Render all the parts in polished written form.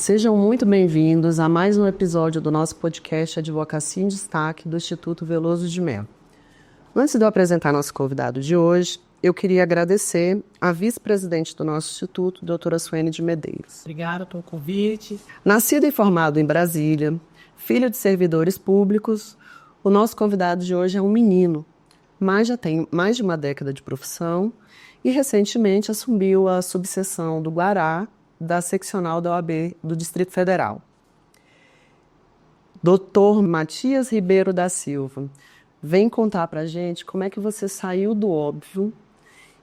Sejam muito bem-vindos a mais um episódio do nosso podcast Advocacia em Destaque do Instituto Veloso de Mello. Antes de eu apresentar nosso convidado de hoje, eu queria agradecer a vice-presidente do nosso instituto, doutora Suene de Medeiros. Obrigada pelo convite. Nascido e formado em Brasília, filho de servidores públicos, o nosso convidado de hoje é um menino, mas já tem mais de uma década de profissão e recentemente assumiu a subseção do Guará, da seccional da OAB do Distrito Federal. Dr. Matias Ribeiro da Silva, vem contar pra gente como é que você saiu do óbvio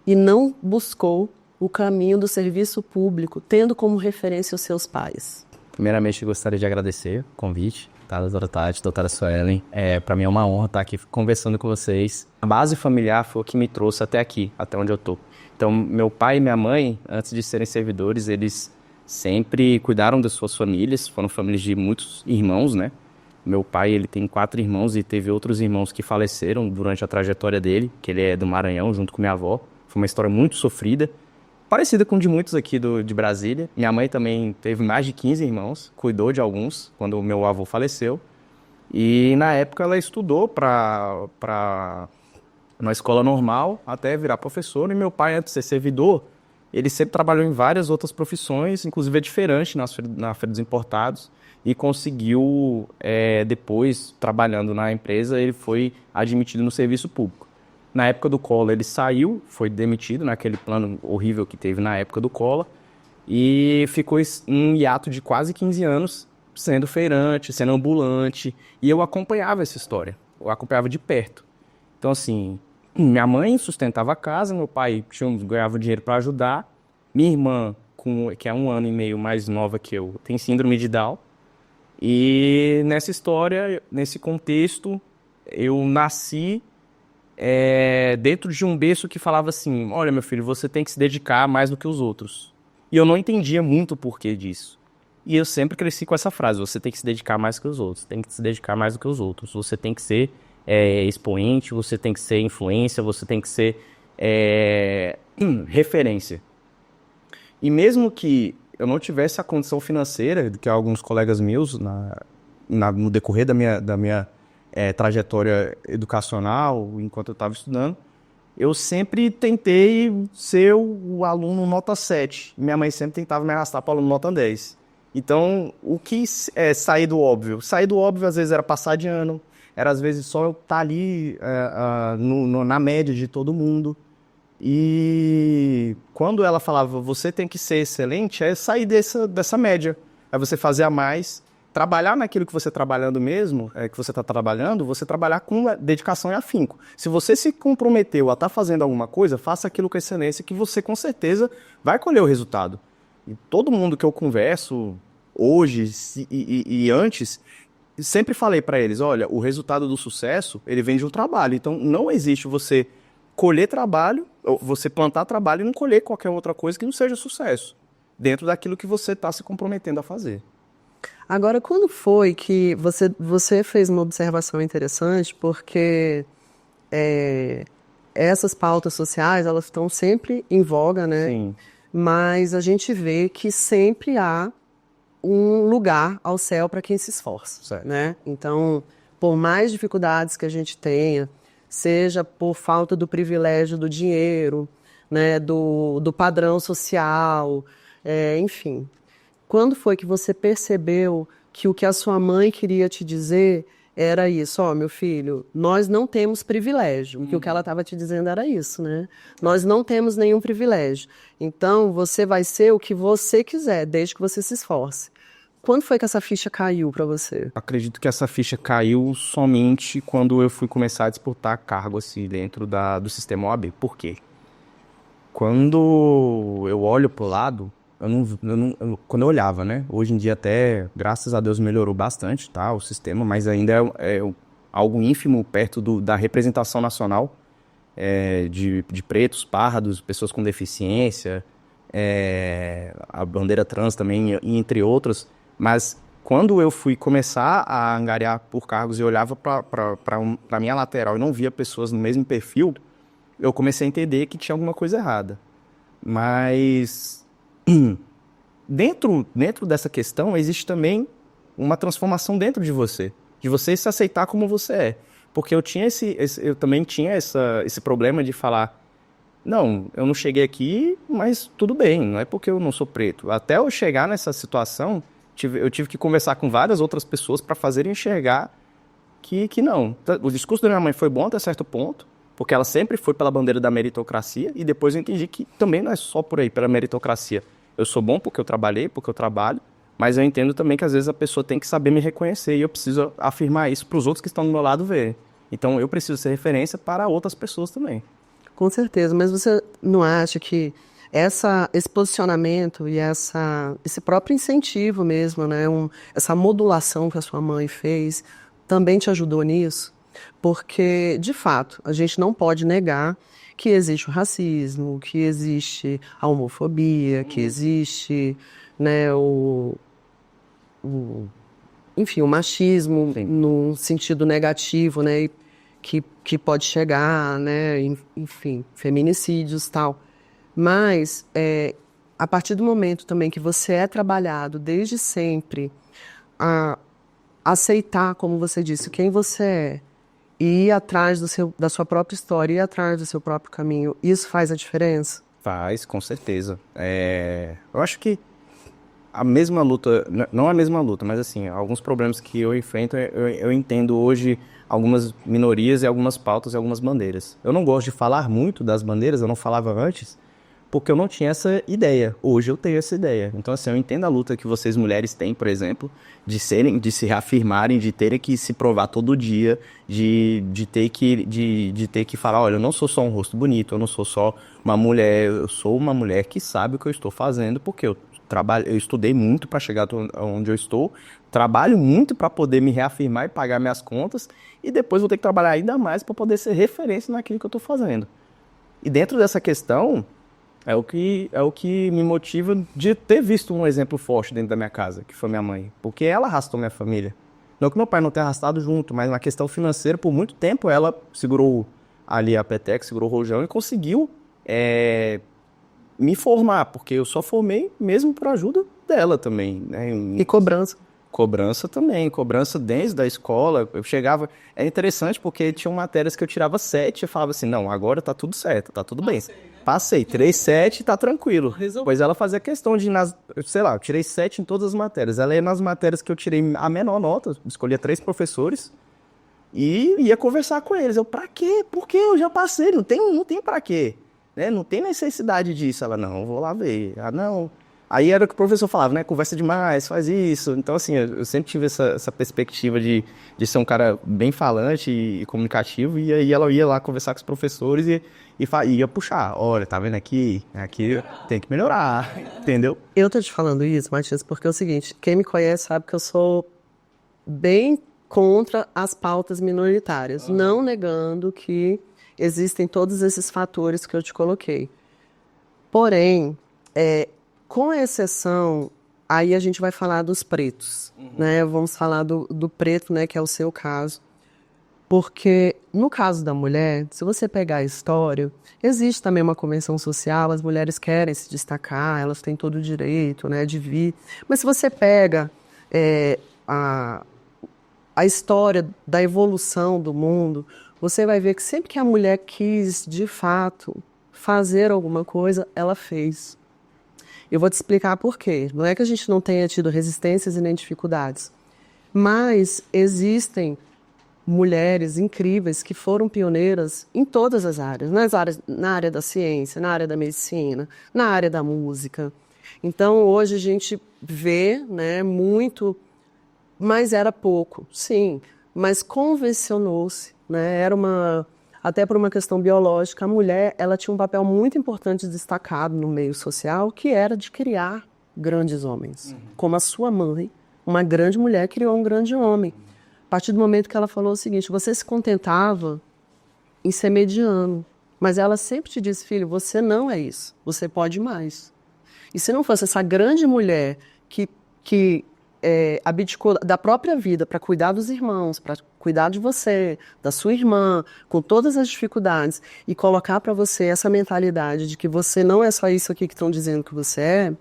e não buscou o caminho do serviço público, tendo como referência os seus pais. Primeiramente, eu gostaria de agradecer o convite, tá, doutora Tati, doutora Suelen. Para mim é uma honra estar aqui conversando com vocês. A base familiar foi o que me trouxe até aqui, até onde eu tô. Então, meu pai e minha mãe, antes de serem servidores, eles sempre cuidaram das suas famílias, foram famílias de muitos irmãos, né? Meu pai, ele tem 4 irmãos e teve outros irmãos que faleceram durante a trajetória dele, que ele é do Maranhão, junto com minha avó. Foi uma história muito sofrida, parecida com de muitos aqui de Brasília. Minha mãe também teve mais de 15 irmãos, cuidou de alguns quando o meu avô faleceu. E na época ela estudou para uma escola normal até virar professor. E meu pai, antes de ser servidor, ele sempre trabalhou em várias outras profissões, inclusive é diferente na Feira dos Importados. E conseguiu, depois, trabalhando na empresa, ele foi admitido no serviço público. Na época do Collor, ele saiu, foi demitido naquele plano horrível que teve na época do Collor. E ficou um hiato de quase 15 anos sendo feirante, sendo ambulante. E eu acompanhava essa história, eu acompanhava de perto. Então, assim, minha mãe sustentava a casa, meu pai ganhava dinheiro para ajudar. Minha irmã, que é 1 ano e meio mais nova que eu, tem síndrome de Down. E nessa história, nesse contexto, eu nasci dentro de um berço que falava assim: olha, meu filho, você tem que se dedicar mais do que os outros. E eu não entendia muito o porquê disso. E eu sempre cresci com essa frase: você tem que se dedicar mais que os outros, tem que se dedicar mais do que os outros. Você tem que ser expoente, você tem que ser influência, você tem que ser referência. E mesmo que eu não tivesse a condição financeira que alguns colegas meus, no decorrer da minha trajetória educacional, enquanto eu estava estudando, eu sempre tentei ser o aluno nota 7. Minha mãe sempre tentava me arrastar para o aluno nota 10. Então, o que é sair do óbvio? Sair do óbvio, às vezes, era passar de ano, era, às vezes, só eu estar ali na média de todo mundo. E quando ela falava, você tem que ser excelente, é sair dessa média. É você fazer a mais, trabalhar naquilo que você está trabalhando mesmo, que você está trabalhando, você trabalhar com dedicação e afinco. Se você se comprometeu a estar fazendo alguma coisa, faça aquilo com excelência, que você com certeza vai colher o resultado. E todo mundo que eu converso hoje e antes, sempre falei para eles: olha, o resultado do sucesso, ele vem de um trabalho. Então não existe você colher trabalho, ou você plantar trabalho e não colher qualquer outra coisa que não seja sucesso, dentro daquilo que você está se comprometendo a fazer. Agora, quando foi que você fez uma observação interessante, porque essas pautas sociais, elas estão sempre em voga, né? Sim. Mas a gente vê que sempre há um lugar ao céu para quem se esforça, Certo. né? Então, por mais dificuldades que a gente tenha, seja por falta do privilégio do dinheiro, né, do padrão social, enfim. Quando foi que você percebeu que o que a sua mãe queria te dizer era isso? Ó, meu filho, nós não temos privilégio. Porque o que ela estava te dizendo era isso, né? Nós não temos nenhum privilégio. Então, você vai ser o que você quiser, desde que você se esforce. Quando foi que essa ficha caiu para você? Acredito que essa ficha caiu somente quando eu fui começar a disputar cargo assim, dentro do sistema OAB. Por quê? Quando eu olho pro lado, quando eu olhava, né? Hoje em dia até, graças a Deus, melhorou bastante, tá? O sistema, mas ainda é algo ínfimo perto da representação nacional de pretos, pardos, pessoas com deficiência, a bandeira trans também, entre outras. Mas quando eu fui começar a angariar por cargos e olhava para a minha lateral e não via pessoas no mesmo perfil, eu comecei a entender que tinha alguma coisa errada. Mas dentro dessa questão, existe também uma transformação dentro de você se aceitar como você é. Porque eu também tinha esse problema de falar, não, eu não cheguei aqui, mas tudo bem, não é porque eu não sou preto. Até eu chegar nessa situação, eu tive que conversar com várias outras pessoas para fazerem enxergar que não. O discurso da minha mãe foi bom até certo ponto, porque ela sempre foi pela bandeira da meritocracia, e depois eu entendi que também não é só por aí, pela meritocracia. Eu sou bom porque eu trabalhei, porque eu trabalho, mas eu entendo também que às vezes a pessoa tem que saber me reconhecer, e eu preciso afirmar isso para os outros que estão do meu lado ver. Então eu preciso ser referência para outras pessoas também. Com certeza, mas você não acha que esse posicionamento e esse próprio incentivo mesmo, né, essa modulação que a sua mãe fez, também te ajudou nisso? Porque, de fato, a gente não pode negar que existe o racismo, que existe a homofobia, que existe, né, enfim, o machismo num sentido negativo, né, que pode chegar, né, enfim, feminicídios e tal. Mas, a partir do momento também que você é trabalhado desde sempre a aceitar, como você disse, quem você é, e ir atrás da sua própria história, ir atrás do seu próprio caminho, isso faz a diferença? Faz, com certeza. Eu acho que a mesma luta, não a mesma luta, mas assim, alguns problemas que eu enfrento, eu entendo hoje algumas minorias e algumas pautas e algumas bandeiras. Eu não gosto de falar muito das bandeiras, eu não falava antes, porque eu não tinha essa ideia. Hoje eu tenho essa ideia. Então, assim, eu entendo a luta que vocês mulheres têm, por exemplo, de se reafirmarem, de terem que se provar todo dia, de ter que falar, olha, eu não sou só um rosto bonito, eu não sou só uma mulher, eu sou uma mulher que sabe o que eu estou fazendo, porque eu estudei muito para chegar onde eu estou, trabalho muito para poder me reafirmar e pagar minhas contas, e depois vou ter que trabalhar ainda mais para poder ser referência naquilo que eu estou fazendo. E dentro dessa questão, é o que me motiva de ter visto um exemplo forte dentro da minha casa, que foi minha mãe. Porque ela arrastou minha família. Não que meu pai não tenha arrastado junto, mas na questão financeira, por muito tempo, ela segurou ali a peteca, segurou o rojão e conseguiu me formar, porque eu só formei mesmo por ajuda dela também, né? E cobrança. Cobrança também, cobrança desde a escola. Eu chegava... É interessante porque tinham matérias que eu tirava 7 e eu falava assim, não, agora tá tudo certo, tá tudo bem. Passei, tirei 7 e tá tranquilo. Pois ela fazia questão de, sei lá, eu tirei 7 em todas as matérias. Ela ia nas matérias que eu tirei a menor nota, escolhia 3 professores e ia conversar com eles. Eu, pra quê? Por quê? Eu já passei, não tem pra quê. Né? Não tem necessidade disso. Ela, não, vou lá ver. Ah, não... Aí era o que o professor falava, né? Conversa demais, faz isso. Então, assim, eu sempre tive essa perspectiva de ser um cara bem falante e comunicativo. E aí ela ia lá conversar com os professores e ia puxar. Olha, tá vendo aqui tem que melhorar, entendeu? Eu tô te falando isso, Matias, porque é o seguinte, quem me conhece sabe que eu sou bem contra as pautas minoritárias, não negando que existem todos esses fatores que eu te coloquei. Porém, com exceção, aí a gente vai falar dos pretos, né? Vamos falar do preto, né, que é o seu caso. Porque no caso da mulher, se você pegar a história, existe também uma convenção social, as mulheres querem se destacar, elas têm todo o direito, né, de vir. Mas se você pega a história da evolução do mundo, você vai ver que sempre que a mulher quis, de fato, fazer alguma coisa, ela fez. Eu vou te explicar por quê. Não é que a gente não tenha tido resistências e nem dificuldades, mas existem mulheres incríveis que foram pioneiras em todas as áreas, na área da ciência, na área da medicina, na área da música. Então, hoje a gente vê, né, muito, mas era pouco, sim, mas convencionou-se, né, até por uma questão biológica, a mulher ela tinha um papel muito importante destacado no meio social, que era de criar grandes homens. Como a sua mãe, uma grande mulher, criou um grande homem. A partir do momento que ela falou o seguinte, você se contentava em ser mediano, mas ela sempre te disse, filho, você não é isso, você pode mais. E se não fosse essa grande mulher que abdicou da própria vida para cuidar dos irmãos, para cuidar de você, da sua irmã, com todas as dificuldades, e colocar para você essa mentalidade de que você não é só isso aqui que estão dizendo que você é,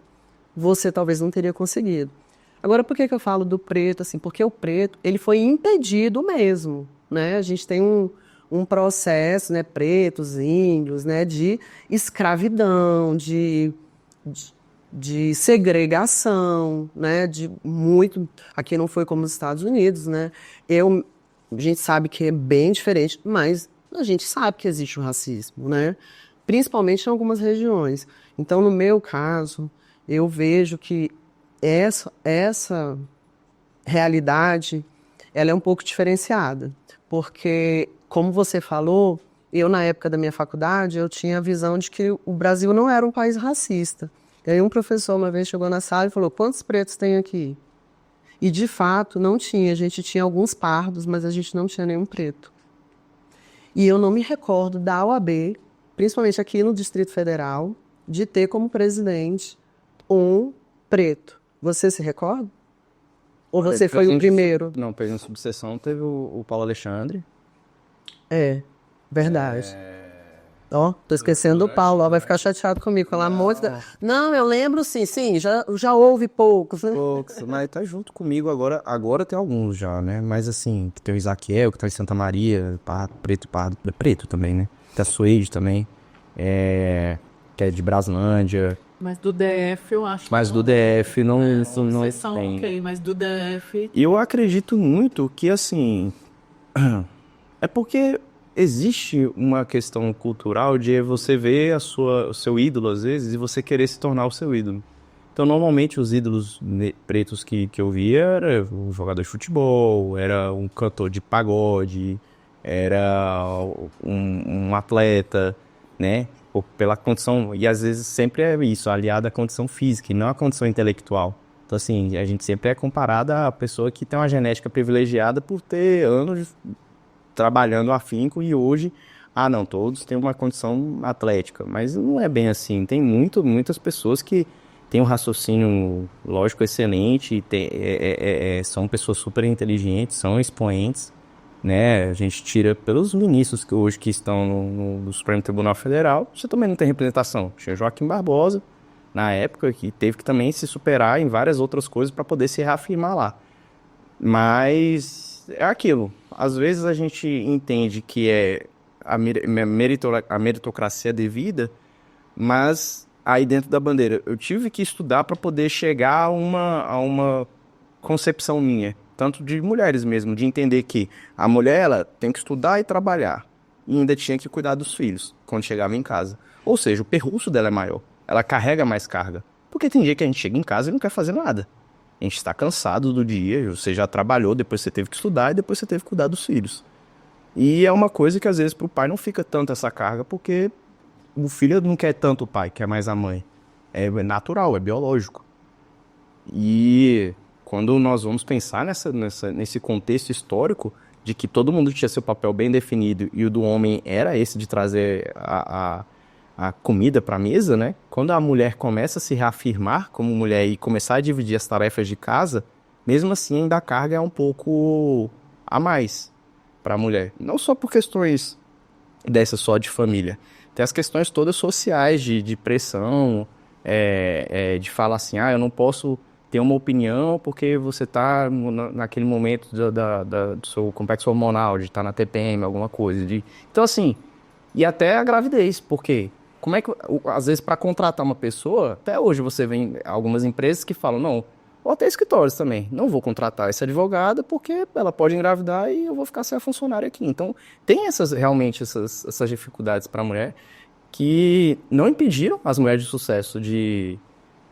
você talvez não teria conseguido. Agora, por que que eu falo do preto? Assim, porque o preto, ele foi impedido mesmo, né? A gente tem um processo, né, pretos, índios, né, de escravidão, de segregação, né, de muito... Aqui não foi como nos Estados Unidos, né? A gente sabe que é bem diferente, mas a gente sabe que existe o racismo, né? Principalmente em algumas regiões. Então, no meu caso, eu vejo que essa realidade, ela é um pouco diferenciada, porque, como você falou, eu, na época da minha faculdade, eu tinha a visão de que o Brasil não era um país racista. E aí um professor uma vez chegou na sala e falou, quantos pretos tem aqui? E, de fato, não tinha. A gente tinha alguns pardos, mas a gente não tinha nenhum preto. E eu não me recordo da OAB, principalmente aqui no Distrito Federal, de ter como presidente um preto. Você se recorda? Ou você foi o primeiro? Não, presidente de subseção teve o Paulo Alexandre. É, verdade. Ó, tô esquecendo do Paulo, ó, vai ficar chateado comigo, pelo amor de Deus. Não, eu lembro sim, já houve poucos, né? Poucos, mas tá junto comigo agora. Agora tem alguns já, né? Mas assim, tem o Isaquiel, que tá em Santa Maria, preto e pardo. É preto também, né? Tem a Suede também, que é de Braslândia. Mas do DF eu acho. Mas do DF não, isso não Vocês são tem. ok, mas do DF... E eu acredito muito que, assim, é porque existe uma questão cultural de você ver o seu ídolo, às vezes, e você querer se tornar o seu ídolo. Então, normalmente, os ídolos pretos que eu via era um jogador de futebol, era um cantor de pagode, era um atleta, né? Pela condição, e às vezes sempre é isso, aliado à condição física, e não à condição intelectual. Então, assim, a gente sempre é comparada à pessoa que tem uma genética privilegiada por ter anos trabalhando afinco e hoje, não, todos têm uma condição atlética. Mas não é bem assim. Tem muitas pessoas que têm um raciocínio lógico excelente, e são pessoas super inteligentes, são expoentes, né? A gente tira pelos ministros que hoje que estão no Supremo Tribunal Federal, você também não tem representação. Tinha Joaquim Barbosa, na época, que teve que também se superar em várias outras coisas para poder se reafirmar lá. Mas é aquilo. Às vezes a gente entende que é a meritocracia devida, mas aí dentro da bandeira eu tive que estudar para poder chegar a uma concepção minha, tanto de mulheres mesmo, de entender que a mulher ela tem que estudar e trabalhar, e ainda tinha que cuidar dos filhos quando chegava em casa. Ou seja, o percurso dela é maior, ela carrega mais carga, porque tem dia que a gente chega em casa e não quer fazer nada. A gente está cansado do dia, você já trabalhou, depois você teve que estudar e depois você teve que cuidar dos filhos. E é uma coisa que às vezes para o pai não fica tanto essa carga, porque o filho não quer tanto o pai, quer mais a mãe. É natural, é biológico. E quando nós vamos pensar nesse contexto histórico de que todo mundo tinha seu papel bem definido e o do homem era esse de trazer a comida para a mesa, né? Quando a mulher começa a se reafirmar como mulher e começar a dividir as tarefas de casa, mesmo assim ainda a carga é um pouco a mais para a mulher. Não só por questões dessas só de família. Tem as questões todas sociais de pressão, de falar assim, eu não posso ter uma opinião porque você está naquele momento do seu complexo hormonal, de estar na TPM, alguma coisa. Então assim, e até a gravidez, porque como é que, às vezes, para contratar uma pessoa, até hoje você vê algumas empresas que falam, não, ou até escritórios também, não vou contratar essa advogada porque ela pode engravidar e eu vou ficar sem a funcionária aqui. Então, tem realmente essas dificuldades para a mulher que não impediram as mulheres de sucesso de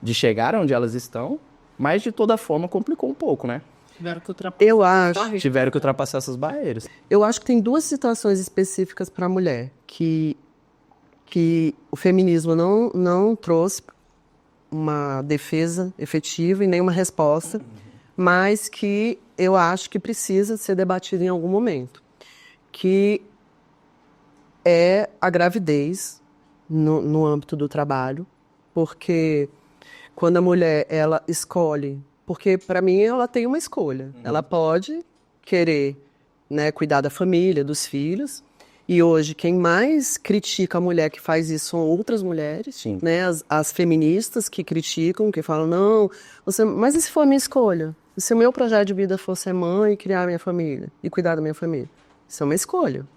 chegar onde elas estão, mas de toda forma complicou um pouco, né? Tiveram que ultrapassar essas barreiras. Eu acho que tem duas situações específicas para a mulher que o feminismo não trouxe uma defesa efetiva e nenhuma resposta, mas que eu acho que precisa ser debatido em algum momento, que é a gravidez no âmbito do trabalho, porque quando a mulher ela escolhe, porque para mim ela tem uma escolha, ela pode querer, né, cuidar da família, dos filhos, E hoje, quem mais critica a mulher que faz isso são outras mulheres, Sim. né? As feministas que criticam, que falam, não, mas e se for a minha escolha? E se o meu projeto de vida for ser mãe e criar a minha família? E cuidar da minha família? Isso é uma escolha.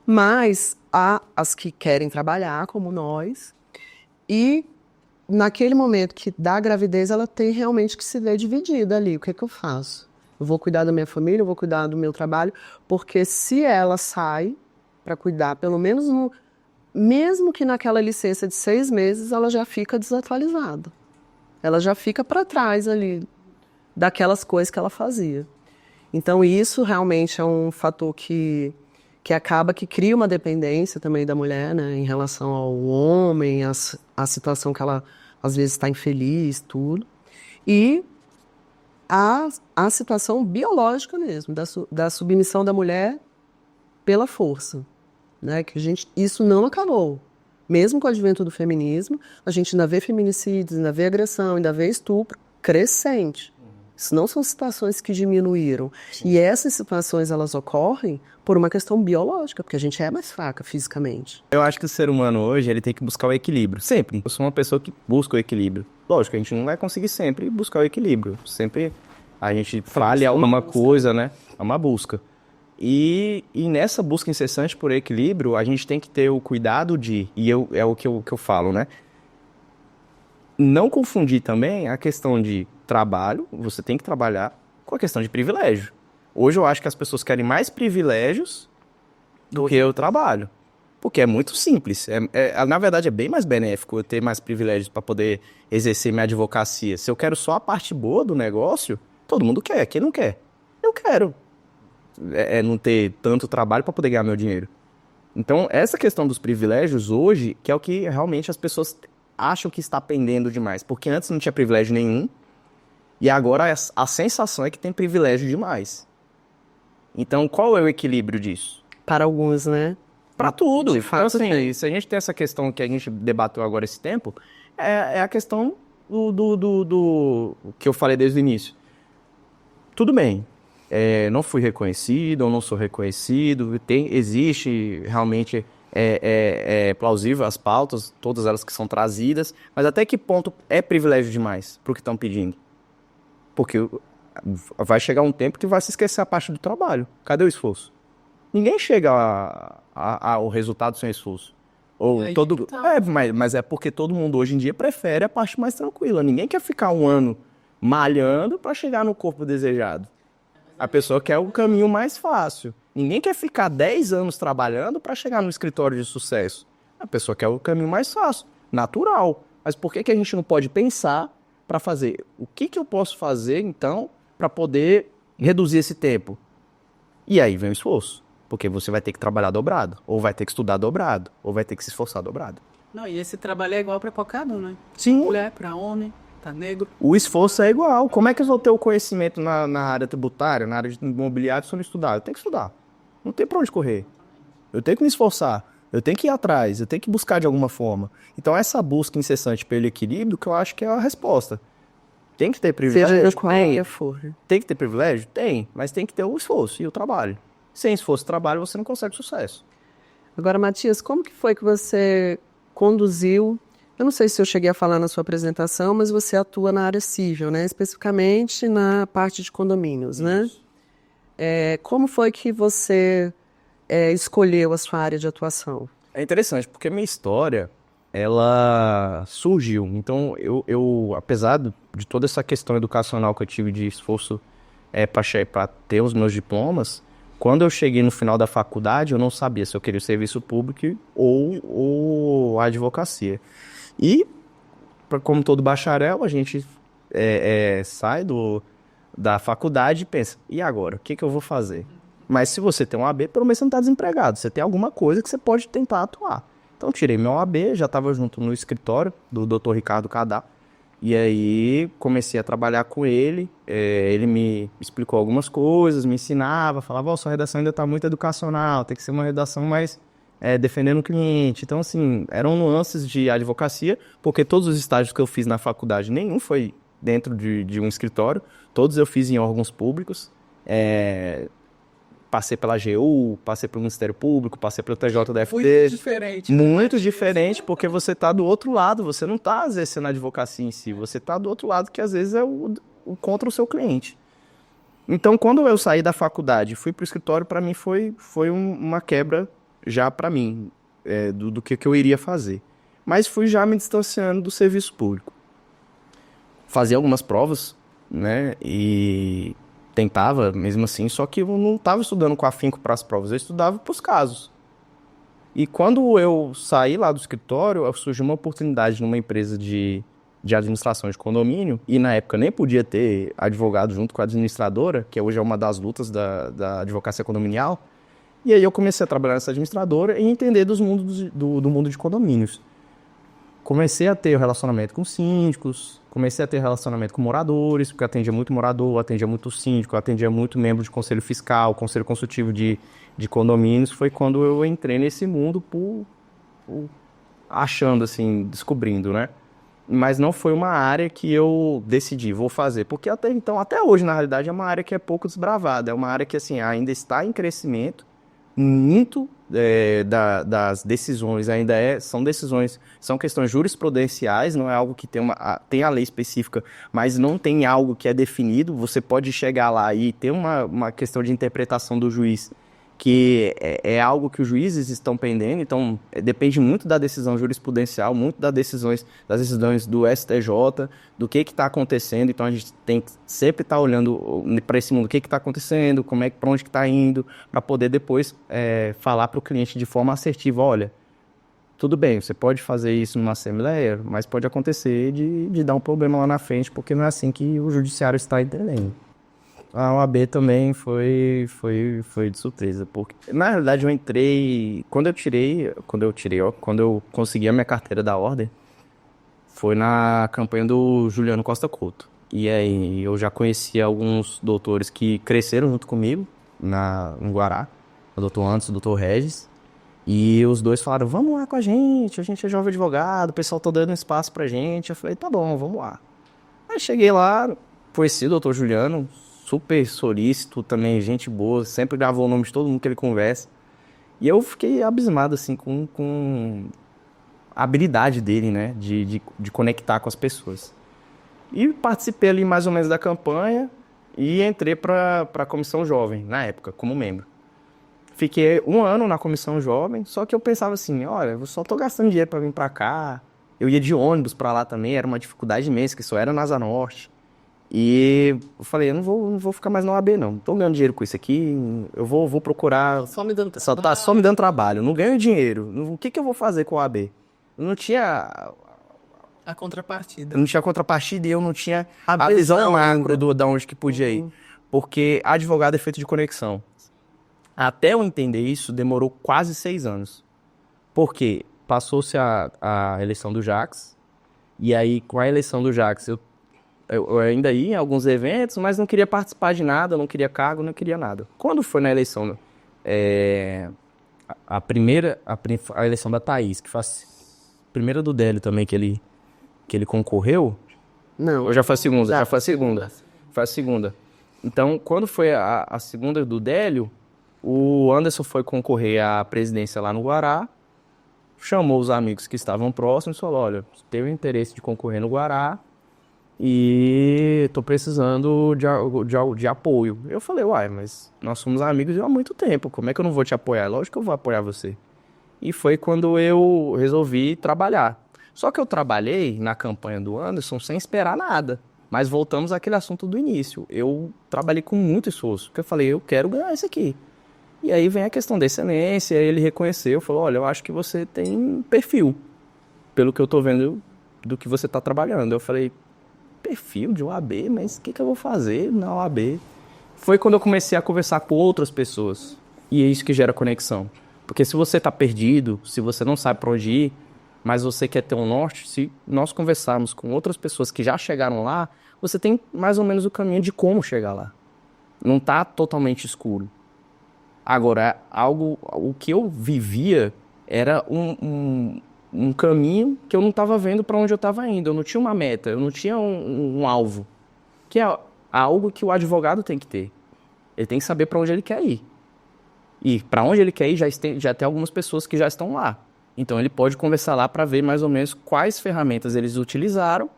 Mas há as que querem trabalhar, como nós, e naquele momento que dá gravidez, ela tem realmente que se ver dividida ali. O que é que eu faço? Eu vou cuidar da minha família, eu vou cuidar do meu trabalho, porque se ela sai para cuidar, pelo menos mesmo que naquela licença de 6 meses, ela já fica desatualizada. Ela já fica para trás ali daquelas coisas que ela fazia. Então isso realmente é um fator que acaba que cria uma dependência também da mulher, né, em relação ao homem, a situação que ela às vezes está infeliz, tudo. E a situação biológica mesmo, da submissão da mulher pela força. Né, isso não acabou. Mesmo com o advento do feminismo, a gente ainda vê feminicídios, ainda vê agressão, ainda vê estupro crescente. Isso não são situações que diminuíram. Sim. E essas situações, elas ocorrem por uma questão biológica, porque a gente é mais fraca fisicamente. Eu acho que o ser humano hoje, ele tem que buscar o equilíbrio. Sempre. Eu sou uma pessoa que busca o equilíbrio. Lógico, a gente não vai conseguir sempre buscar o equilíbrio. Sempre a gente falha alguma coisa, né? É uma busca. E nessa busca incessante por equilíbrio, a gente tem que ter o cuidado é o que eu falo, né? Não confundir também a questão de trabalho, você tem que trabalhar, com a questão de privilégio. Hoje eu acho que as pessoas querem mais privilégios do que o trabalho. Porque é muito simples. Na verdade, é bem mais benéfico eu ter mais privilégios para poder exercer minha advocacia. Se eu quero só a parte boa do negócio, todo mundo quer. Quem não quer? Eu quero. Não ter tanto trabalho para poder ganhar meu dinheiro. Então, essa questão dos privilégios hoje, que é o que realmente as pessoas acham que está pendendo demais. Porque antes não tinha privilégio nenhum, e agora a sensação é que tem privilégio demais. Então, qual é o equilíbrio disso? Para alguns, né? Para tudo. Então, assim, se a gente tem essa questão que a gente debateu agora esse tempo, é a questão do que eu falei desde o início. Tudo bem. Não fui reconhecido, ou não sou reconhecido, existe realmente, plausível as pautas, todas elas que são trazidas, mas até que ponto é privilégio demais para o que estão pedindo? Porque vai chegar um tempo que vai se esquecer a parte do trabalho. Cadê o esforço? Ninguém chega ao resultado sem esforço. Mas é porque todo mundo hoje em dia prefere a parte mais tranquila. Ninguém quer ficar um ano malhando para chegar no corpo desejado. A pessoa quer o caminho mais fácil. Ninguém quer ficar 10 anos trabalhando para chegar no escritório de sucesso. A pessoa quer o caminho mais fácil, natural. Mas por que a gente não pode pensar para fazer? O que eu posso fazer, então, para poder reduzir esse tempo? E aí vem o esforço. Porque você vai ter que trabalhar dobrado, ou vai ter que estudar dobrado, ou vai ter que se esforçar dobrado. Não, e esse trabalho é igual para qualquer um, né? Sim. Mulher, para homem. Tá negro. O esforço é igual. Como é que eu vou ter o conhecimento na área tributária, na área de imobiliário, se eu não estudar? Eu tenho que estudar. Não tem pra onde correr. Eu tenho que me esforçar. Eu tenho que ir atrás. Eu tenho que buscar de alguma forma. Então, essa busca incessante pelo equilíbrio, que eu acho que é a resposta. Tem que ter privilégio? Tem que ter privilégio? Tem. Mas tem que ter o esforço e o trabalho. Sem esforço e trabalho, você não consegue sucesso. Agora, Matias, como que foi que você conduziu... Eu não sei se eu cheguei a falar na sua apresentação, mas você atua na área civil, né? Especificamente na parte de condomínios, né? Como foi que você escolheu a sua área de atuação? É interessante, porque a minha história, ela surgiu. Então, eu apesar de toda essa questão educacional que eu tive de esforço para ter os meus diplomas, quando eu cheguei no final da faculdade, eu não sabia se eu queria o serviço público ou a advocacia. E, como todo bacharel, a gente sai da faculdade e pensa, e agora? O que eu vou fazer? Mas se você tem um AB, pelo menos você não está desempregado. Você tem alguma coisa que você pode tentar atuar. Então, tirei meu AB, já estava junto no escritório do Dr. Ricardo Cadá. E aí, comecei a trabalhar com ele. Ele me explicou algumas coisas, me ensinava, falava, sua redação ainda está muito educacional, tem que ser uma redação mais... defendendo o cliente. Então, assim, eram nuances de advocacia, porque todos os estágios que eu fiz na faculdade, nenhum foi dentro de um escritório, todos eu fiz em órgãos públicos. passei pela AGU, passei pelo Ministério Público, passei pelo TJDFT. Muito diferente. Muito diferente, porque você tá do outro lado, você não tá exercendo a advocacia em si, você tá do outro lado, que às vezes é o contra o seu cliente. Então, quando eu saí da faculdade e fui pro escritório, para mim foi uma quebra já para mim, do que eu iria fazer. Mas fui já me distanciando do serviço público. Fazia algumas provas, né, e tentava mesmo assim, só que eu não estava estudando com afinco para as provas, eu estudava para os casos. E quando eu saí lá do escritório, surgiu uma oportunidade numa empresa de administração de condomínio, e na época nem podia ter advogado junto com a administradora, que hoje é uma das lutas da advocacia condominial. E aí eu comecei a trabalhar nessa administradora e entender do mundo de condomínios. Comecei a ter relacionamento com síndicos, comecei a ter relacionamento com moradores, porque atendia muito morador, atendia muito síndico, atendia muito membro de conselho fiscal, conselho consultivo de condomínios. Foi quando eu entrei nesse mundo achando, assim, descobrindo, né? Mas não foi uma área que eu decidi, vou fazer. Porque até então, até hoje, na realidade, é uma área que é pouco desbravada. É uma área que, assim, ainda está em crescimento. Muito das decisões ainda são questões jurisprudenciais, não é algo que tem a lei específica, mas não tem algo que é definido. Você pode chegar lá e ter uma questão de interpretação do juiz, que é algo que os juízes estão pendendo, então depende muito da decisão jurisprudencial, muito das decisões do STJ, do que está acontecendo. Então a gente tem que sempre estar olhando para esse mundo, o que está acontecendo, para onde que está indo, para poder depois falar para o cliente de forma assertiva: olha, tudo bem, você pode fazer isso numa assembleia, mas pode acontecer de dar um problema lá na frente, porque não é assim que o judiciário está entendendo. A OAB também foi de surpresa, porque na realidade eu entrei, quando eu consegui a minha carteira da ordem, foi na campanha do Juliano Costa Couto. E aí eu já conhecia alguns doutores que cresceram junto comigo no Guará, o doutor Anderson, o doutor Regis, e os dois falaram: vamos lá com a gente é jovem advogado, o pessoal tá dando espaço pra gente. Eu falei: tá bom, vamos lá. Aí cheguei lá, conheci o doutor Juliano, super solícito também, gente boa, sempre gravou o nome de todo mundo que ele conversa. E eu fiquei abismado, assim, com a habilidade dele, né, de conectar com as pessoas. E participei ali mais ou menos da campanha e entrei para a comissão jovem, na época, como membro. Fiquei 1 ano na comissão jovem, só que eu pensava assim: olha, eu só tô gastando dinheiro para vir para cá. Eu ia de ônibus para lá também, era uma dificuldade imensa, que só era na Asa Norte. E eu falei: eu não vou ficar mais na OAB, não tô ganhando dinheiro com isso aqui, eu vou procurar... Só me dando Tá só me dando trabalho, não ganho dinheiro, o que eu vou fazer com a OAB? Eu não tinha a contrapartida. Eu não tinha contrapartida e eu não tinha a visão macro de onde que podia ir. Porque advogado é feito de conexão. Até eu entender isso, demorou quase 6 anos. Porque passou-se a eleição do Jax, e aí com a eleição do Jax eu ainda ia em alguns eventos, mas não queria participar de nada, não queria cargo, não queria nada. Quando foi na eleição, a eleição da Thaís, que faz a primeira do Délio também, que ele concorreu... Não. Ou já foi a segunda? Já foi a segunda. Foi a segunda. Então, quando foi a segunda do Délio, o Anderson foi concorrer à presidência lá no Guará, chamou os amigos que estavam próximos e falou: olha, tenho interesse de concorrer no Guará e tô precisando de apoio. Eu falei: uai, mas nós somos amigos há muito tempo, como é que eu não vou te apoiar? Lógico que eu vou apoiar você. E foi quando eu resolvi trabalhar. Só que eu trabalhei na campanha do Anderson sem esperar nada. Mas voltamos àquele assunto do início. Eu trabalhei com muito esforço, porque eu falei: eu quero ganhar isso aqui. E aí vem a questão da excelência, ele reconheceu, falou: olha, eu acho que você tem perfil, pelo que eu tô vendo do que você tá trabalhando. Eu falei: perfil de OAB? Mas o que eu vou fazer na OAB? Foi quando eu comecei a conversar com outras pessoas. E é isso que gera conexão. Porque se você tá perdido, se você não sabe para onde ir, mas você quer ter um norte, se nós conversarmos com outras pessoas que já chegaram lá, você tem mais ou menos o caminho de como chegar lá. Não tá totalmente escuro. Agora, o que eu vivia era um caminho que eu não estava vendo para onde eu estava indo. Eu não tinha uma meta, eu não tinha um alvo. Que é algo que o advogado tem que ter. Ele tem que saber para onde ele quer ir. E para onde ele quer ir, já tem algumas pessoas que já estão lá. Então ele pode conversar lá para ver mais ou menos quais ferramentas eles utilizaram,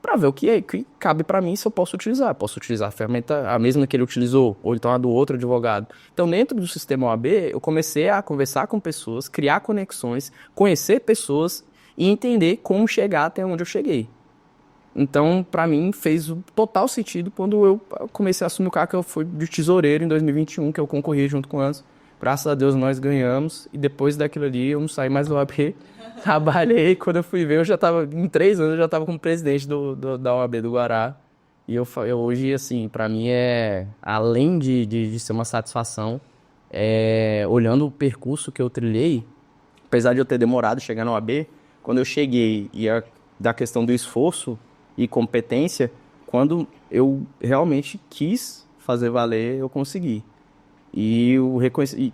para ver o que cabe para mim se eu posso utilizar. Posso utilizar a ferramenta, a mesma que ele utilizou, ou então a do outro advogado. Então, dentro do sistema OAB, eu comecei a conversar com pessoas, criar conexões, conhecer pessoas e entender como chegar até onde eu cheguei. Então, para mim, fez total sentido quando eu comecei a assumir o cargo, que eu fui de tesoureiro em 2021, que eu concorri junto com o Anderson. Graças a Deus nós ganhamos, e depois daquilo ali eu não saí mais do OAB. Trabalhei, quando eu fui ver, eu já estava, em 3 anos, eu já estava como presidente da OAB do Guará. E eu hoje, assim, para mim além de ser uma satisfação, olhando o percurso que eu trilhei, apesar de eu ter demorado a chegar na OAB, quando eu cheguei, da questão do esforço e competência, quando eu realmente quis fazer valer, eu consegui. E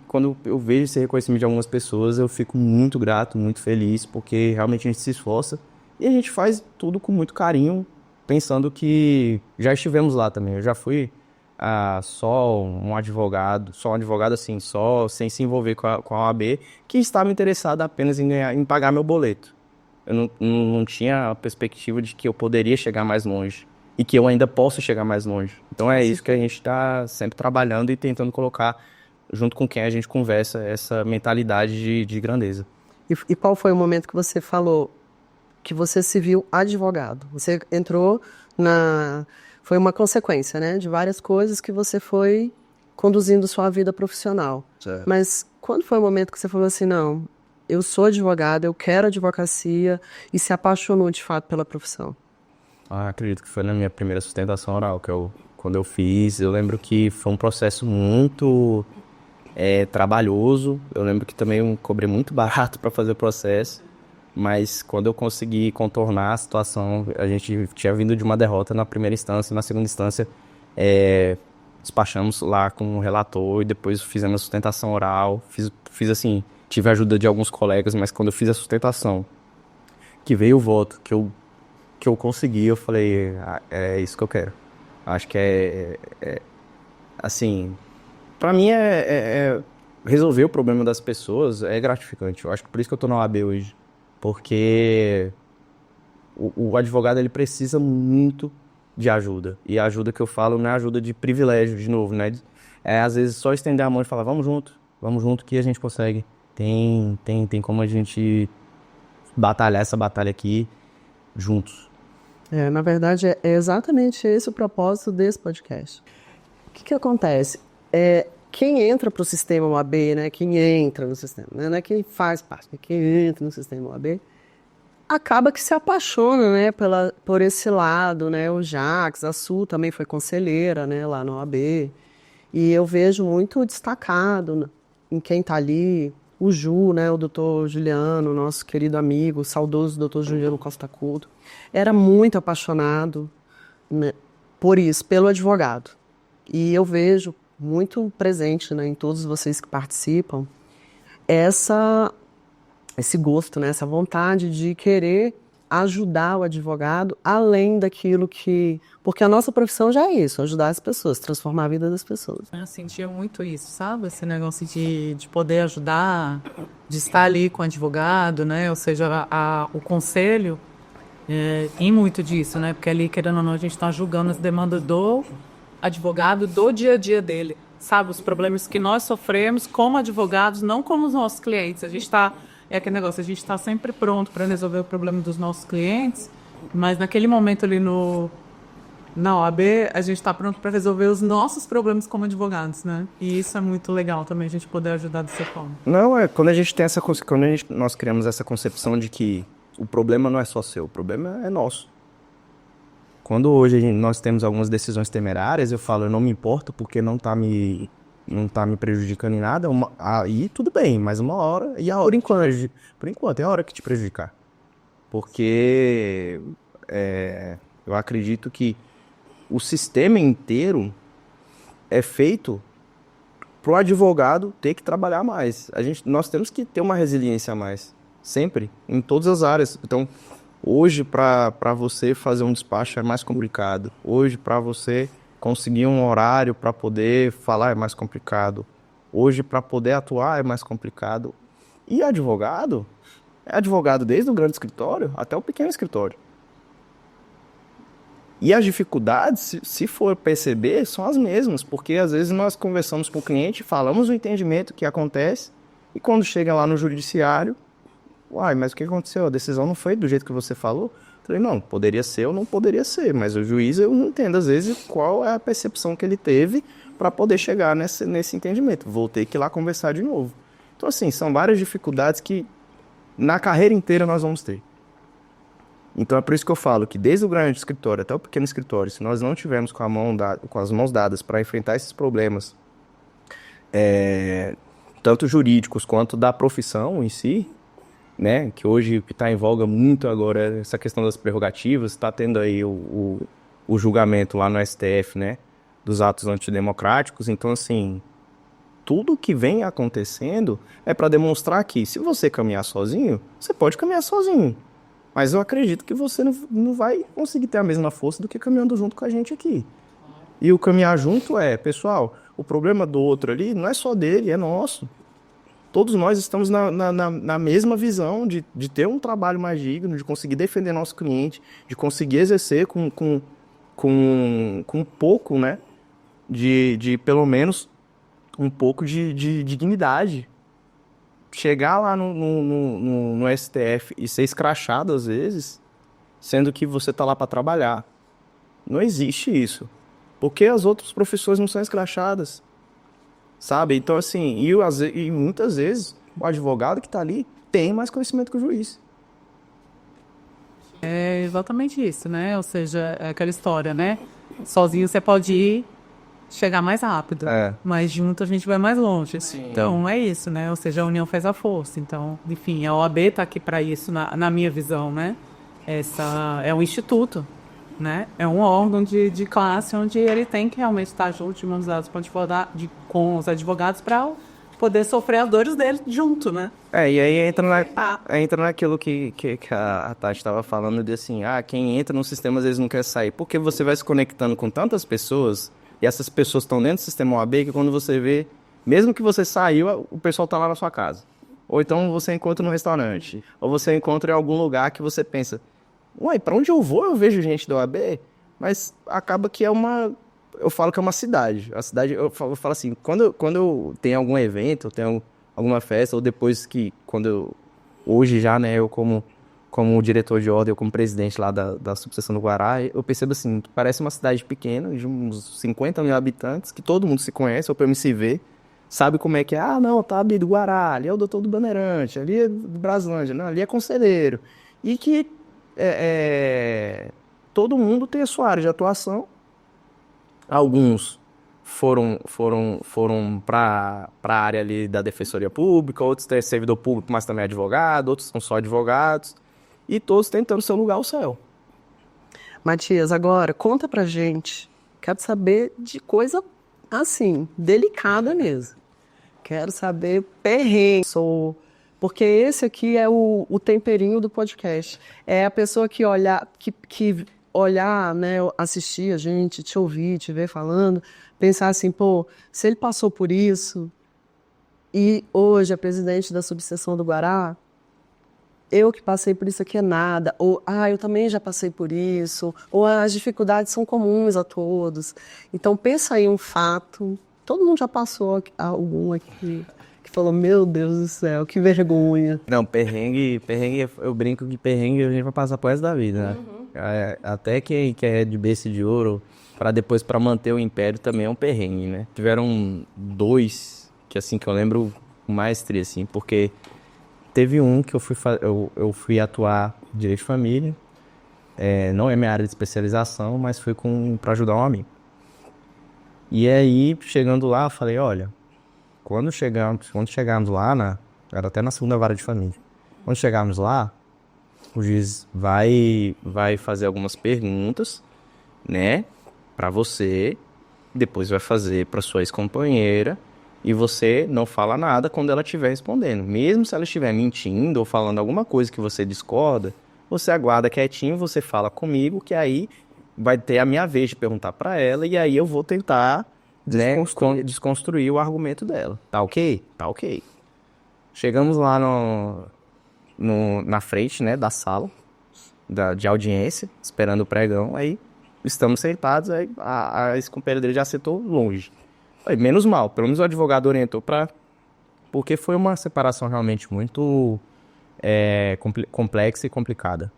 quando eu vejo esse reconhecimento de algumas pessoas, eu fico muito grato, muito feliz, porque realmente a gente se esforça e a gente faz tudo com muito carinho, pensando que já estivemos lá também. Eu já fui só um advogado assim, só sem se envolver com a OAB, que estava interessado apenas em pagar meu boleto. Eu não tinha a perspectiva de que eu poderia chegar mais longe. E que eu ainda posso chegar mais longe. Então é isso que a gente está sempre trabalhando e tentando colocar, junto com quem a gente conversa, essa mentalidade de grandeza. E qual foi o momento que você falou que você se viu advogado? Você entrou Foi uma consequência, né, de várias coisas que você foi conduzindo sua vida profissional. Certo. Mas quando foi o momento que você falou assim, não, eu sou advogado, eu quero advocacia, e se apaixonou de fato pela profissão? Acredito que foi na minha primeira sustentação oral, quando eu fiz, eu lembro que foi um processo muito trabalhoso. Eu lembro que também eu cobrei muito barato para fazer o processo, mas quando eu consegui contornar a situação, a gente tinha vindo de uma derrota na primeira instância, na segunda instância despachamos lá com o relator e depois fizemos a sustentação oral, fiz assim, tive a ajuda de alguns colegas, mas quando eu fiz a sustentação, que veio o voto, que eu consegui, eu falei, é isso que eu quero. Acho que assim, pra mim resolver o problema das pessoas é gratificante. Eu acho que por isso que eu tô na OAB hoje. Porque o advogado, ele precisa muito de ajuda. E a ajuda que eu falo não é ajuda de privilégio, de novo, né? Às vezes só estender a mão e falar, vamos junto que a gente consegue. Tem como a gente batalhar essa batalha aqui juntos. Na verdade, é exatamente esse o propósito desse podcast. O que acontece? Quem entra para o sistema OAB, né? Quem entra no sistema, né? Não é quem faz parte, é quem entra no sistema OAB, acaba que se apaixona, né? Por esse lado, né? O Jax, a Su também foi conselheira, né? Lá no OAB. E eu vejo muito destacado em quem está ali, o Ju, né? O doutor Juliano, nosso querido amigo, o saudoso doutor Juliano Costa Couto, era muito apaixonado, né, por isso, pelo advogado. E eu vejo muito presente, né, em todos vocês que participam, esse gosto, né, essa vontade de querer ajudar o advogado além daquilo que... Porque a nossa profissão já é isso, ajudar as pessoas, transformar a vida das pessoas. Eu sentia muito isso, sabe? Esse negócio de poder ajudar, de estar ali com o advogado, né? Ou seja, o conselho tem muito disso, né? Porque ali, querendo ou não, a gente está julgando as demandas do advogado, do dia a dia dele, sabe? Os problemas que nós sofremos como advogados, não como os nossos clientes. A gente está... É aquele negócio, a gente está sempre pronto para resolver o problema dos nossos clientes, mas naquele momento ali na OAB, a gente está pronto para resolver os nossos problemas como advogados, né? E isso é muito legal também, a gente poder ajudar dessa forma. Não, quando a gente tem nós criamos essa concepção de que o problema não é só seu, o problema é nosso. Quando hoje nós temos algumas decisões temerárias, eu falo, eu não me importo porque não está me prejudicando em nada, aí tudo bem, mas uma hora, por enquanto, é a hora que te prejudicar. Porque eu acredito que o sistema inteiro é feito pro advogado ter que trabalhar mais. Nós temos que ter uma resiliência a mais, sempre, em todas as áreas. Então, hoje, para você fazer um despacho é mais complicado. Hoje, para você conseguir um horário para poder falar é mais complicado. Hoje, para poder atuar é mais complicado. E advogado, é advogado desde o grande escritório até o pequeno escritório. E as dificuldades, se for perceber, são as mesmas, porque às vezes nós conversamos com o cliente, falamos o entendimento que acontece, e quando chega lá no judiciário, uai, mas o que aconteceu? A decisão não foi do jeito que você falou? Eu falei, não, poderia ser ou não poderia ser, mas o juiz, eu não entendo às vezes qual é a percepção que ele teve para poder chegar nesse entendimento. Vou ter que ir lá conversar de novo. Então, assim, são várias dificuldades que na carreira inteira nós vamos ter. Então é por isso que eu falo que desde o grande escritório até o pequeno escritório, se nós não tivermos com as mãos dadas para enfrentar esses problemas, tanto jurídicos quanto da profissão em si, né, que hoje o que está em voga muito agora é essa questão das prerrogativas, está tendo aí o julgamento lá no STF, né, dos atos antidemocráticos. Então, assim, tudo que vem acontecendo é para demonstrar que se você caminhar sozinho, você pode caminhar sozinho. Mas eu acredito que você não vai conseguir ter a mesma força do que caminhando junto com a gente aqui. E o caminhar junto pessoal, o problema do outro ali não é só dele, é nosso. Todos nós estamos na mesma visão de ter um trabalho mais digno, de conseguir defender nosso cliente, de conseguir exercer com um pouco, né, de pelo menos, um pouco de dignidade. Chegar lá no STF e ser escrachado às vezes, sendo que você está lá para trabalhar. Não existe isso. Porque as outras profissões não são escrachadas. Sabe? Então, assim, e muitas vezes o advogado que está ali tem mais conhecimento que o juiz. É exatamente isso, né? Ou seja, é aquela história, né? Sozinho você pode ir chegar mais rápido, mas junto a gente vai mais longe. Sim. Então é isso, né? Ou seja, a união faz a força. Então, enfim, a OAB está aqui para isso, na minha visão, né? Essa é um instituto, né? É um órgão de classe onde ele tem que realmente estar junto, de mãos dadas com os advogados para poder sofrer as dores dele junto, né? E aí entra naquilo que a Tati estava falando de assim, quem entra no sistema às vezes não quer sair, porque você vai se conectando com tantas pessoas. E essas pessoas estão dentro do sistema OAB que quando você vê, mesmo que você saiu, o pessoal está lá na sua casa. Ou então você encontra no restaurante. Ou você encontra em algum lugar que você pensa, uai, para onde eu vou eu vejo gente da OAB? Mas acaba que eu falo que é uma cidade. A cidade, eu falo assim, quando eu tenho algum evento, eu tenho alguma festa, ou depois hoje já, né, eu como diretor de ordem, eu como presidente lá da subseção do Guará, eu percebo assim, parece uma cidade pequena, de uns 50 mil habitantes, que todo mundo se conhece, ou pelo menos se vê, sabe como é que é, não, tá ali do Guará, ali é o doutor do Bandeirante, ali é do Braslândia, não, ali é conselheiro. E que todo mundo tem a sua área de atuação. Alguns foram para a área ali da defensoria pública, outros têm servidor público, mas também advogado, outros são só advogados. E todos tentando seu lugar ao céu. Matias, agora, conta pra gente. Quero saber de coisa, assim, delicada mesmo. Quero saber perrengue. Porque esse aqui é o temperinho do podcast. É a pessoa que olhar, né, assistir a gente, te ouvir, te ver falando, pensar assim, pô, se ele passou por isso e hoje é presidente da subseção do Guará, eu que passei por isso aqui é nada, ou eu também já passei por isso, ou as dificuldades são comuns a todos. Então pensa aí um fato, todo mundo já passou algum aqui, que falou, meu Deus do céu, que vergonha. Não, perrengue, eu brinco que perrengue a gente vai passar pro resto da vida, né? Uhum. Até quem é de berço de ouro, para manter o império também é um perrengue, né? Tiveram 2, que assim, que eu lembro com maestria, assim, porque teve um que eu fui atuar em direito de família, não é minha área de especialização, mas foi para ajudar um amigo. E aí, chegando lá, eu falei, olha, quando chegarmos lá, era até na segunda vara de família, quando chegarmos lá, o juiz vai fazer algumas perguntas, né, para você, depois vai fazer para sua ex-companheira, e você não fala nada quando ela estiver respondendo. Mesmo se ela estiver mentindo ou falando alguma coisa que você discorda, você aguarda quietinho, você fala comigo, que aí vai ter a minha vez de perguntar para ela, e aí eu vou tentar né, desconstruir o argumento dela. Tá ok? Tá ok. Chegamos lá na frente, né, da sala de audiência, esperando o pregão, aí estamos sentados, aí a ex-companheira dele já sentou longe. Aí, menos mal, pelo menos o advogado orientou porque foi uma separação realmente muito complexa e complicada.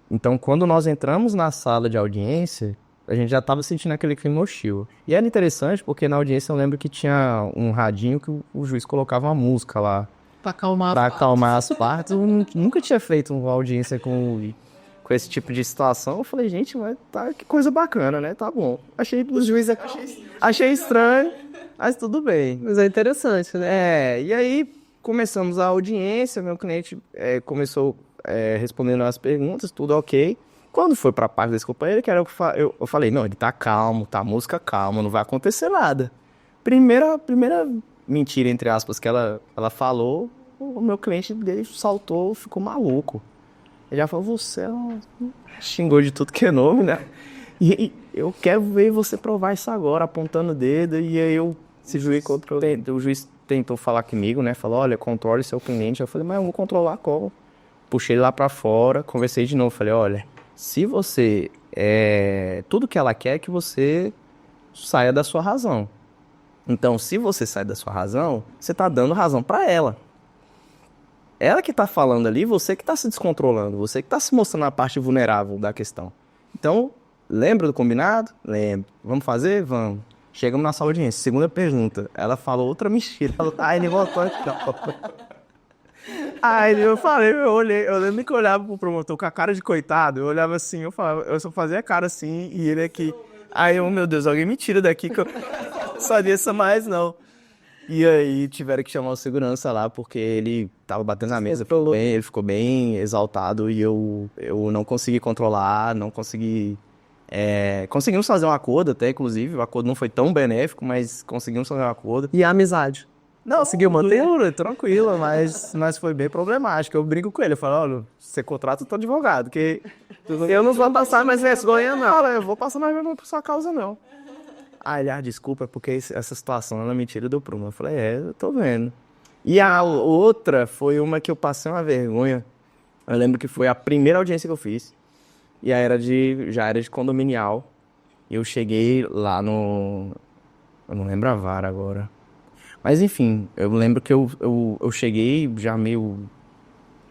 Então, quando nós entramos na sala de audiência, a gente já estava sentindo aquele clima hostil. E era interessante porque na audiência eu lembro que tinha um radinho que o juiz colocava uma música lá Pra acalmar para acalmar as partes. Eu nunca tinha feito uma audiência com esse tipo de situação. Eu falei, gente, mas tá, que coisa bacana, né? Tá bom. O juiz achei estranho, mas tudo bem. Mas é interessante, né? E aí começamos a audiência, meu cliente começou respondendo as perguntas, tudo ok. Quando foi pra parte desse companheiro, que era eu falei, não, ele tá calmo, tá música calma, não vai acontecer nada. Primeira mentira, entre aspas, que ela falou, o meu cliente dele saltou, ficou maluco. Ele já falou, você xingou de tudo que é nome, né? E eu quero ver você provar isso agora, apontando o dedo, e aí o juiz tentou falar comigo, né? Falou, olha, controle seu cliente. Eu falei, mas eu vou controlar como? Puxei ele lá pra fora, conversei de novo, falei, olha, se você... tudo que ela quer é que você saia da sua razão. Então, se você sai da sua razão, você tá dando razão pra ela. Ela que tá falando ali, você que tá se descontrolando, você que tá se mostrando a parte vulnerável da questão. Então, lembra do combinado? Lembro. Vamos fazer? Vamos. Chegamos na sala de audiência. Segunda pergunta. Ela falou outra mentira. Ela falou, ele voltou aqui. Aí eu falei, eu lembro que eu olhava pro promotor com a cara de coitado, eu olhava assim, eu só fazia a cara assim, e ele aqui. Aí eu, meu Deus, alguém me tira daqui que eu não sabia isso mais, não. E aí tiveram que chamar o segurança lá, porque ele tava batendo na mesa, ele ficou bem exaltado, e eu não consegui controlar, não consegui... conseguimos fazer um acordo até, inclusive, o acordo não foi tão benéfico, mas conseguimos fazer um acordo. E a amizade? Não, conseguiu manter? Tranquilo, mas foi bem problemático. Eu brinco com ele, eu falo, olha, você contrata o teu advogado, que eu não vou passar mais vergonha, não. Olha, eu vou passar mais vergonha por sua causa, não. Aí ele, desculpa, é porque essa situação ela me tira do prumo. Eu falei, eu tô vendo. E a outra foi uma que eu passei uma vergonha. Eu lembro que foi a primeira audiência que eu fiz. E já era de condominial. E eu cheguei lá no... Eu não lembro a vara agora. Mas enfim, eu lembro que eu cheguei já meio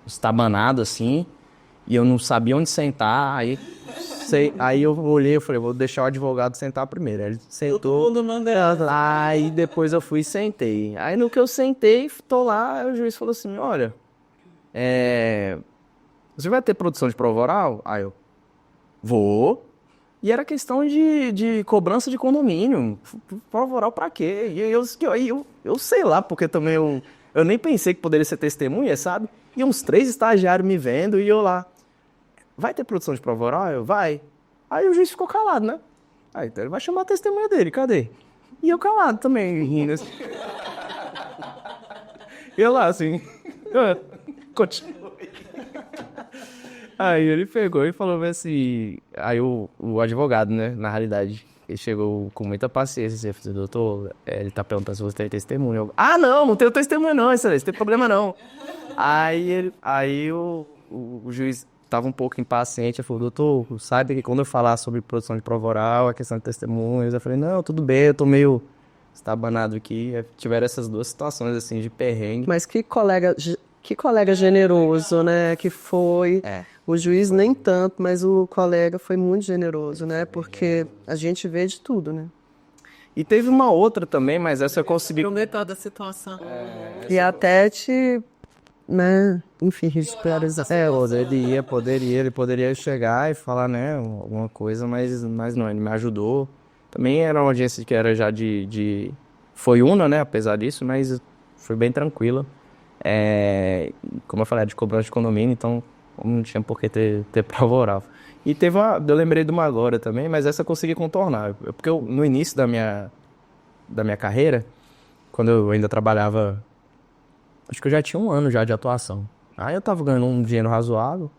estabanado assim, e eu não sabia onde sentar, aí eu olhei e falei, vou deixar o advogado sentar primeiro. Aí ele sentou, aí depois eu fui e sentei. Aí no que eu sentei, tô lá, aí o juiz falou assim, olha, você vai ter produção de prova oral? Aí eu, vou. E era questão de cobrança de condomínio. Prova oral pra quê? E eu sei lá, porque também eu nem pensei que poderia ser testemunha, sabe? E uns 3 estagiários me vendo e eu lá. Vai ter produção de prova oral? Eu, vai. Aí o juiz ficou calado, né? Aí então ele vai chamar a testemunha dele, cadê? E eu calado também, rindo assim. E eu lá, assim. Continua. Aí ele pegou e falou assim... Aí o advogado, né, na realidade, ele chegou com muita paciência. Ele falou, doutor, ele tá perguntando se você tem testemunha. Eu, não tenho testemunha não, excelência, não tem problema não. Aí o juiz tava um pouco impaciente. Ele falou, doutor, saiba que quando eu falar sobre produção de prova oral, a questão de testemunhas, eu falei, não, tudo bem, eu tô meio estabanado aqui. Tiveram essas 2 situações, assim, de perrengue. Mas que colega generoso, né? Que foi. O juiz nem tanto, mas o colega foi muito generoso, né? Porque a gente vê de tudo, né? E teve uma outra também, mas essa eu consegui... Prometer da situação. E até te, né? Enfim, ridicularizar. Ele poderia chegar e falar, né? Alguma coisa, mas não, ele me ajudou. Também era uma audiência que era já foi una, né? Apesar disso, mas foi bem tranquila. Como eu falei, de cobrança de condomínio, então não tinha por que ter prova oral. E eu lembrei de uma agora também, mas essa eu consegui contornar. Porque no início da minha carreira, quando eu ainda trabalhava, acho que eu já tinha 1 ano já de atuação. Aí eu tava ganhando um dinheiro razoável,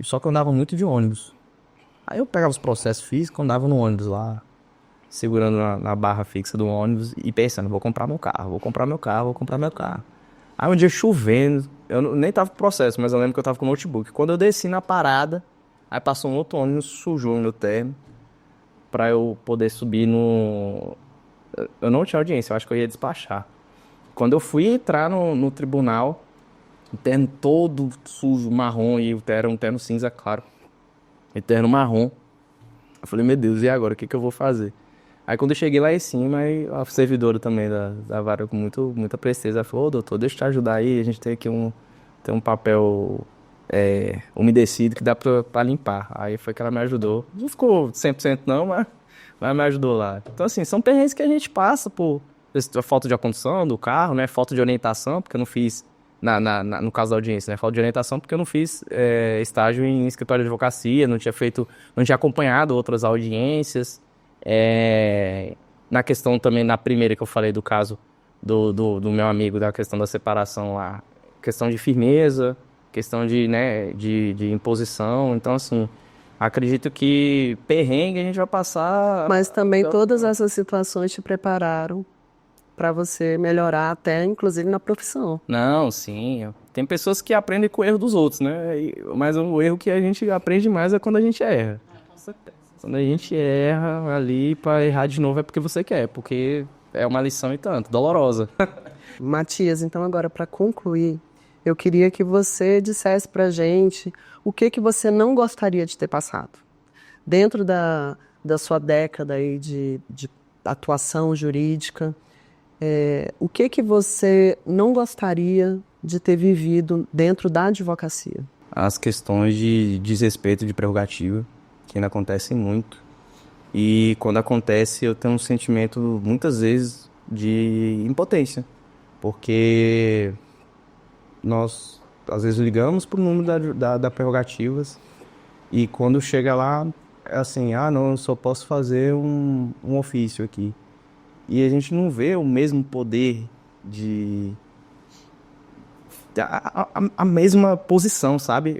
só que eu andava muito de ônibus. Aí eu pegava os processos físicos, andava no ônibus lá, segurando na barra fixa do ônibus e pensando, vou comprar meu carro, vou comprar meu carro, vou comprar meu carro. Aí um dia chovendo, nem tava no processo, mas eu lembro que eu tava com o notebook. Quando eu desci na parada, aí passou um outro ônibus, sujou o meu terno, pra eu poder subir no... Eu não tinha audiência, eu acho que eu ia despachar. Quando eu fui entrar no tribunal, o terno todo sujo, marrom, e o terno era um terno cinza claro. E terno marrom. Eu falei, meu Deus, e agora? O que que eu vou fazer? Aí quando eu cheguei lá em cima, aí a servidora também da vara com muita presteza, ela falou, ô doutor, deixa eu te ajudar aí, a gente tem aqui tem um papel umedecido que dá pra limpar. Aí foi que ela me ajudou. Não ficou 100% não, mas me ajudou lá. Então assim, são perrengues que a gente passa por falta de condução do carro, né? Falta de orientação, porque eu não fiz, no caso da audiência, né? Falta de orientação porque eu não fiz estágio em escritório de advocacia, não tinha acompanhado outras audiências. Na questão também, na primeira que eu falei do caso do meu amigo, da questão da separação lá, questão de firmeza, questão de imposição. Então, assim, acredito que perrengue a gente vai passar. Mas também todas essas situações te prepararam para você melhorar até, inclusive, na profissão. Não, sim. Tem pessoas que aprendem com o erro dos outros, né? Mas o erro que a gente aprende mais é quando a gente erra. Com certeza. Quando a gente erra ali, para errar de novo é porque você quer, porque é uma lição e tanto, dolorosa. Matias, então agora para concluir, eu queria que você dissesse pra gente o que você não gostaria de ter passado. Dentro da sua década aí de atuação jurídica, o que você não gostaria de ter vivido dentro da advocacia? As questões de desrespeito de prerrogativa, que ainda acontecem muito. E quando acontece, eu tenho um sentimento, muitas vezes, de impotência. Porque nós, às vezes, ligamos para o número da prerrogativas e quando chega lá, é assim, não, eu só posso fazer um ofício aqui. E a gente não vê o mesmo poder a mesma posição, sabe?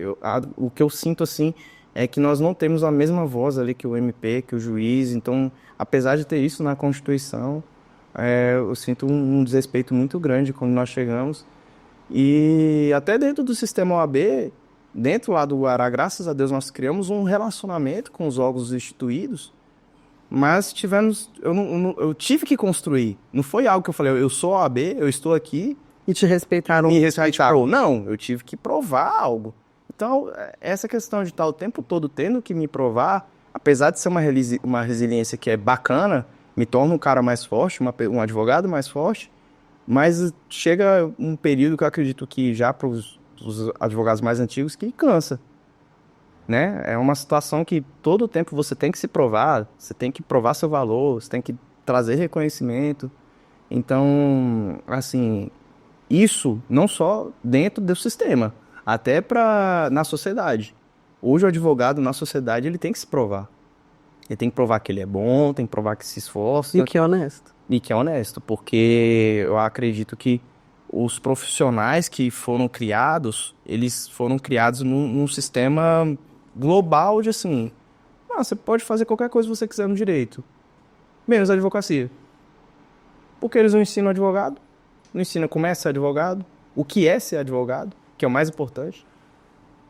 O que eu sinto, assim, é que nós não temos a mesma voz ali que o MP, que o juiz. Então, apesar de ter isso na Constituição, eu sinto um desrespeito muito grande quando nós chegamos. E até dentro do sistema OAB, dentro lá do Guará, graças a Deus, nós criamos um relacionamento com os órgãos instituídos, mas eu tive que construir. Não foi algo que eu falei, eu sou OAB, eu estou aqui. E te respeitaram? Me respeitaram. Não, eu tive que provar algo. Então, essa questão de estar o tempo todo tendo que me provar, apesar de ser uma resiliência que é bacana, me torna um cara mais forte, um advogado mais forte, mas chega um período que eu acredito que já para os advogados mais antigos que cansa, né? É uma situação que todo tempo você tem que se provar, você tem que provar seu valor, você tem que trazer reconhecimento. Então, assim, isso não só dentro do sistema, até na sociedade. Hoje o advogado na sociedade ele tem que se provar. Ele tem que provar que ele é bom, tem que provar que se esforça. E que é honesto. E que é honesto, porque eu acredito que os profissionais que foram criados, eles foram criados num sistema global de assim, você pode fazer qualquer coisa que você quiser no direito, menos a advocacia. Porque eles não ensinam advogado, não ensinam como é ser advogado, o que é ser advogado, que é o mais importante.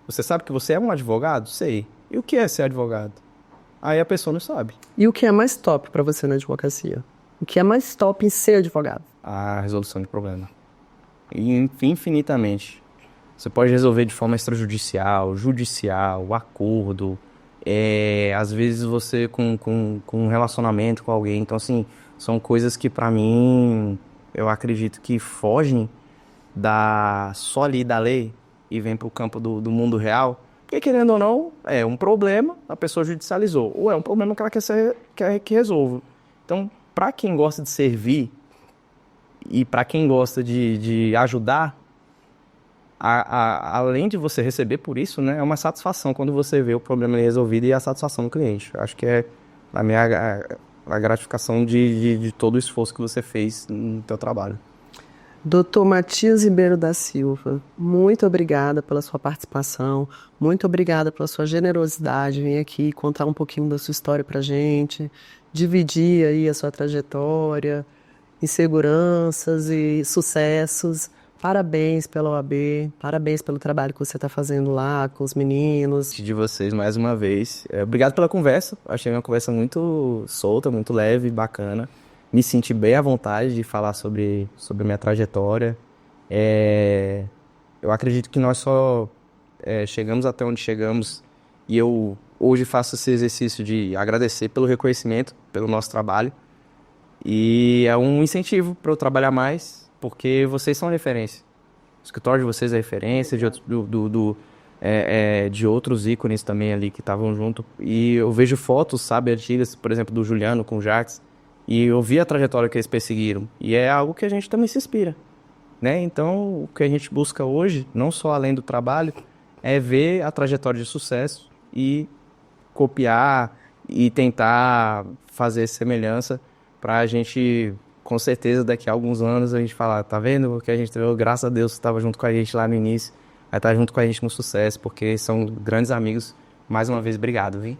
Você sabe que você é um advogado? Sei. E o que é ser advogado? Aí a pessoa não sabe. E o que é mais top para você na advocacia? O que é mais top em ser advogado? A resolução de problema. Infinitamente. Você pode resolver de forma extrajudicial, judicial, acordo. Às vezes você com um relacionamento com alguém. Então, assim, são coisas que pra mim, eu acredito que fogem só ali da lei e vem pro campo do mundo real. Porque, querendo ou não, é um problema, a pessoa judicializou. Ou é um problema que ela quer que resolva. Então, para quem gosta de servir e para quem gosta de ajudar, além de você receber por isso, né, é uma satisfação quando você vê o problema resolvido e a satisfação do cliente. Eu acho que é a gratificação de todo o esforço que você fez no teu trabalho. Doutor Matias Ribeiro da Silva, muito obrigada pela sua participação, muito obrigada pela sua generosidade em vir aqui contar um pouquinho da sua história pra gente. dividir aí a sua trajetória, inseguranças e sucessos. Parabéns pela OAB, parabéns pelo trabalho que você está fazendo lá com os meninos. De vocês mais uma vez. Obrigado pela conversa. Achei uma conversa muito solta, muito leve, bacana. Me senti bem à vontade de falar sobre minha trajetória. Eu acredito que nós só chegamos até onde chegamos e eu hoje faço esse exercício de agradecer pelo reconhecimento, pelo nosso trabalho. E é um incentivo para eu trabalhar mais, porque vocês são referência. O escritório de vocês é referência, de outros ícones também ali que estavam junto. E eu vejo fotos, sabe, antigas, por exemplo, do Juliano com o Jax, e eu vi a trajetória que eles perseguiram. E é algo que a gente também se inspira, né? Então, o que a gente busca hoje, não só além do trabalho, é ver a trajetória de sucesso e copiar e tentar fazer semelhança para a gente, com certeza, daqui a alguns anos, a gente falar, tá vendo? O que a gente viu, graças a Deus, estava junto com a gente lá no início, vai estar junto com a gente no sucesso, porque são grandes amigos. Mais uma vez, obrigado, viu?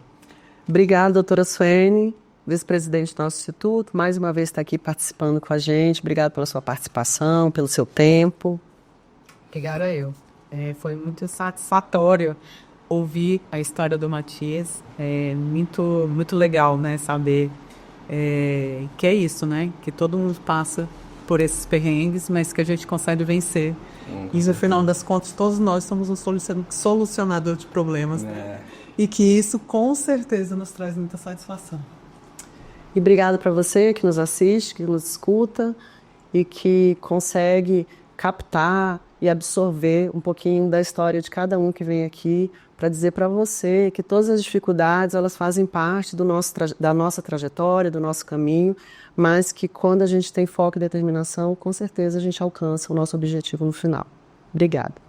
Obrigada, doutora Suene, vice-presidente do nosso instituto, mais uma vez está aqui participando com a gente. Obrigado pela sua participação, pelo seu tempo. Obrigada eu. Foi muito satisfatório ouvir a história do Matias. É muito legal, né, saber que é isso, né? Que todo mundo passa por esses perrengues, mas que a gente consegue vencer. E no final das contas, todos nós somos um solucionador de problemas. E que isso, com certeza, nos traz muita satisfação. E obrigado para você que nos assiste, que nos escuta e que consegue captar e absorver um pouquinho da história de cada um que vem aqui para dizer para você que todas as dificuldades elas fazem parte da nossa trajetória, do nosso caminho, mas que quando a gente tem foco e determinação, com certeza a gente alcança o nosso objetivo no final. Obrigada.